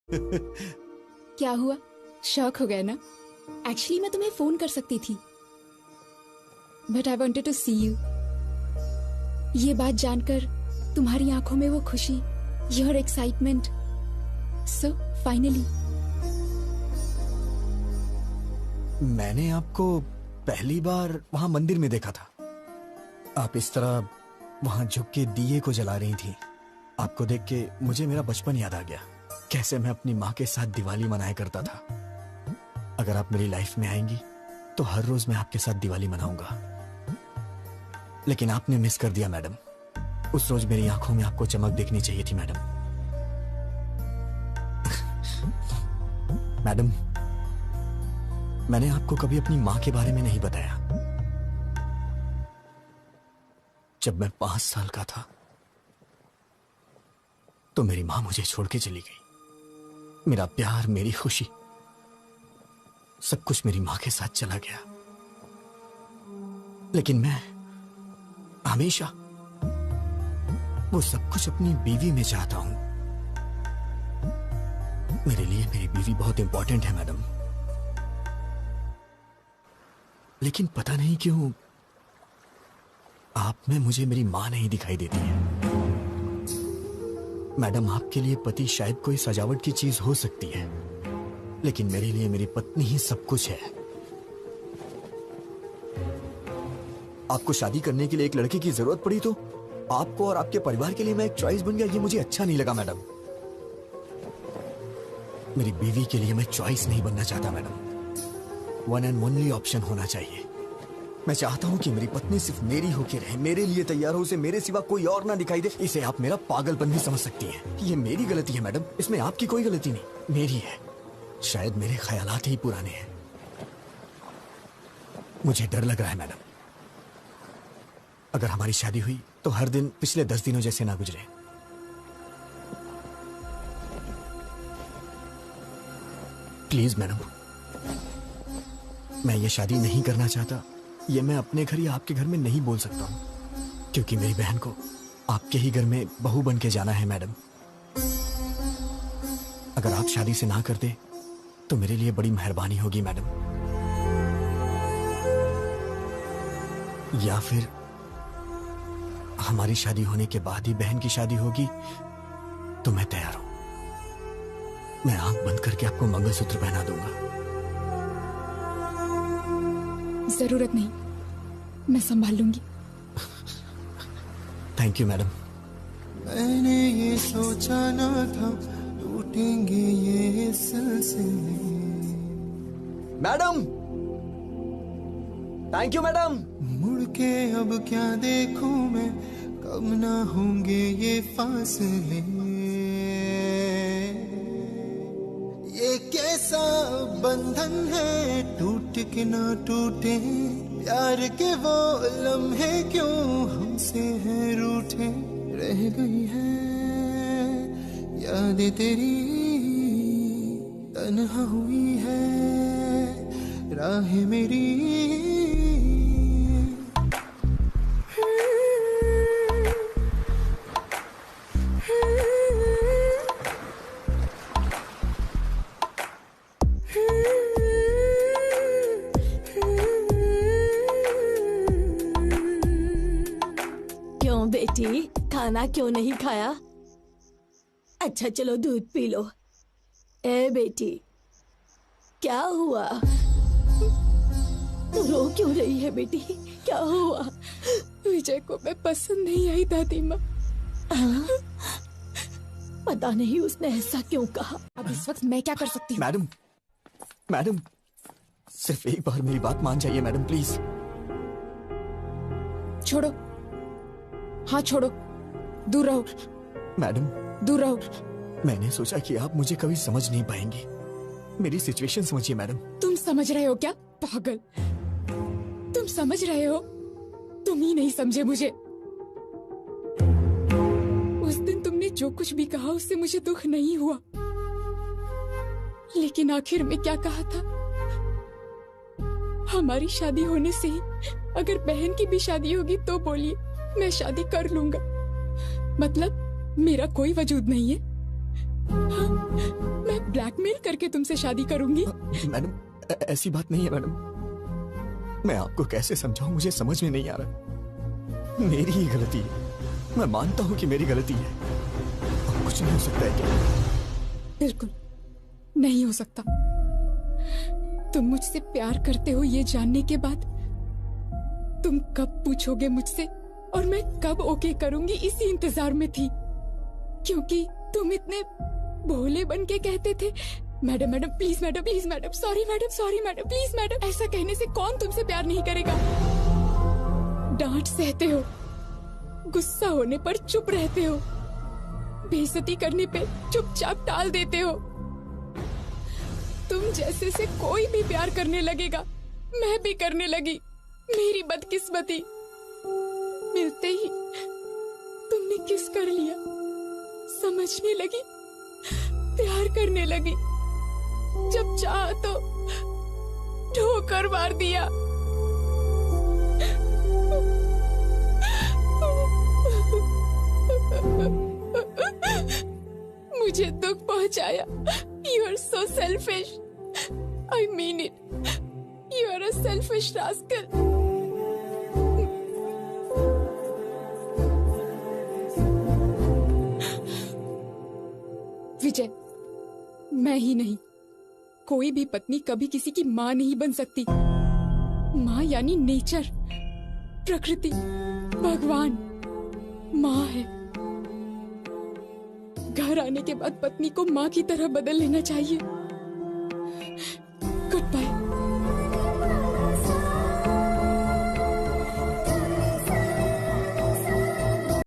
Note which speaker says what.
Speaker 1: क्या हुआ, शॉक हो गए ना? एक्चुअली मैं तुम्हें फोन कर सकती थी, but I wanted to see you. ये बात जानकर तुम्हारी आंखों में वो खुशी, योर एक्साइटमेंट, सो फाइनली।
Speaker 2: मैंने आपको पहली बार वहां मंदिर में देखा था। आप इस तरह वहां झुक के दिए को जला रही थी। आपको देख के मुझे मेरा बचपन याद आ गया, कैसे मैं अपनी माँ के साथ दिवाली मनाया करता था। अगर आप मेरी लाइफ में आएंगी तो हर रोज मैं आपके साथ दिवाली मनाऊंगा। लेकिन आपने मिस कर दिया मैडम। उस रोज मेरी आंखों में आपको चमक देखनी चाहिए थी मैडम। मैडम, मैंने आपको कभी अपनी माँ के बारे में नहीं बताया। जब मैं 5 साल का था तो मेरी मां मुझे छोड़ के चली गई। मेरा प्यार, मेरी खुशी, सब कुछ मेरी मां के साथ चला गया। लेकिन मैं हमेशा वो सब कुछ अपनी बीवी में चाहता हूं। मेरे लिए मेरी बीवी बहुत इंपॉर्टेंट है मैडम। लेकिन पता नहीं क्यों आप में मुझे मेरी मां नहीं दिखाई देती है। मैडम, आपके लिए पति शायद कोई सजावट की चीज हो सकती है, लेकिन मेरे लिए मेरी पत्नी ही सब कुछ है। आपको शादी करने के लिए एक लड़के की जरूरत पड़ी तो आपको और आपके परिवार के लिए मैं एक चॉइस बन गया, ये मुझे अच्छा नहीं लगा मैडम। मेरी बीवी के लिए मैं चॉइस नहीं बनना चाहता madam. One and only option होना चाहिए। मैं चाहता हूं कि मेरी पत्नी सिर्फ मेरी होकर रहे, मेरे लिए तैयार हो, उसे मेरे सिवा कोई और ना दिखाई दे। इसे आप मेरा पागलपन भी समझ सकती हैं। ये मेरी गलती है मैडम, इसमें आपकी कोई गलती नहीं, मेरी है। शायद मेरे ख्यालात ही पुराने हैं। मुझे डर लग रहा है मैडम, अगर हमारी शादी हुई तो हर दिन पिछले 10 दिनों जैसे ना गुजरे। प्लीज मैडम, मैं ये शादी नहीं करना चाहता। ये मैं अपने घर या आपके घर में नहीं बोल सकता हूं, क्योंकि मेरी बहन को आपके ही घर में बहू बन के जाना है मैडम। अगर आप शादी से ना कर दे तो मेरे लिए बड़ी मेहरबानी होगी मैडम। या फिर हमारी शादी होने के बाद ही बहन की शादी होगी तो मैं तैयार हूं। मैं आंख बंद करके आपको मंगलसूत्र पहना दूंगा।
Speaker 1: जरूरत नहीं, मैं संभाल लूंगी।
Speaker 2: Thank you madam.
Speaker 3: मैंने ये सोचा ना था टूटेंगे ये सिलसिले।
Speaker 2: Madam, thank you madam.
Speaker 3: मुड़ के अब क्या देखूं मैं, कब ना होंगे ये फासले। ये कैसा बंधन है, टूट के ना टूटे। प्यार के वो लम्हे क्यों हमसे हैं रूठे। रह गई है यादें तेरी, तन्हा हुई है राह मेरी।
Speaker 4: बेटी, खाना क्यों नहीं खाया? अच्छा चलो दूध पी लो। ए बेटी, क्या हुआ? तू रो क्यों रही है बेटी? क्या हुआ?
Speaker 1: विजय को मैं पसंद नहीं आई दादी माँ।
Speaker 4: पता नहीं उसने ऐसा क्यों कहा।
Speaker 1: अब इस वक्त मैं क्या कर सकती हूँ?
Speaker 2: मैडम, मैडम, सिर्फ एक बार मेरी बात मान जाइए मैडम, प्लीज।
Speaker 1: छोड़ो, हाँ छोड़ो, दूर रहो
Speaker 2: मैडम।
Speaker 1: दूर रहो।
Speaker 2: मैंने सोचा कि आप मुझे कभी समझ नहीं पाएंगी। मेरी सिचुएशन समझिए मैडम।
Speaker 1: तुम समझ रहे हो क्या पागल? तुम समझ रहे हो? तुम ही नहीं समझे मुझे। उस दिन तुमने जो कुछ भी कहा उससे मुझे दुख नहीं हुआ, लेकिन आखिर में क्या कहा था? हमारी शादी होने से ही अगर बहन की भी शादी होगी तो बोलिए, मैं शादी कर लूंगा। मतलब मेरा कोई वजूद नहीं है? हाँ, मैं मिल करके तुमसे शादी करूंगी।
Speaker 2: मैडम, ऐसी बात नहीं है मैडम। मैं आपको कैसे समझाऊं, मुझे समझ में नहीं आ रहा। मेरी ही गलती है, मैं मानता हूं कि मेरी गलती है। अब कुछ नहीं हो सकता है क्या?
Speaker 1: बिल्कुल नहीं हो सकता। तुम मुझसे प्यार करते हो ये जानने के बाद तुम कब पूछोगे मुझसे और मैं कब ओके करूंगी, इसी इंतजार में थी। क्योंकि तुम इतने भोले बन के कहते थे, madam madam please madam, please madam, sorry madam, sorry madam, please madam. ऐसा कहने से कौन तुमसे प्यार नहीं करेगा। डांट सहते हो, गुस्सा होने पर चुप रहते हो, बेइज्जती करने पे चुपचाप टाल देते हो। तुम जैसे से कोई भी प्यार करने लगेगा, मैं भी करने लगी। मेरी बदकिस्मती, मिलते ही तुमने किस कर लिया, समझने लगी, प्यार करने लगी। जब चाहा तो ठोकर मार दिया। मुझे दुख पहुंचाया। You are so selfish. I mean it. You are a selfish rascal. विजय, मैं ही नहीं, कोई भी पत्नी कभी किसी की माँ नहीं बन सकती। माँ यानी नेचर, प्रकृति, भगवान माँ है। घर आने के बाद पत्नी को माँ की तरह बदल लेना चाहिए।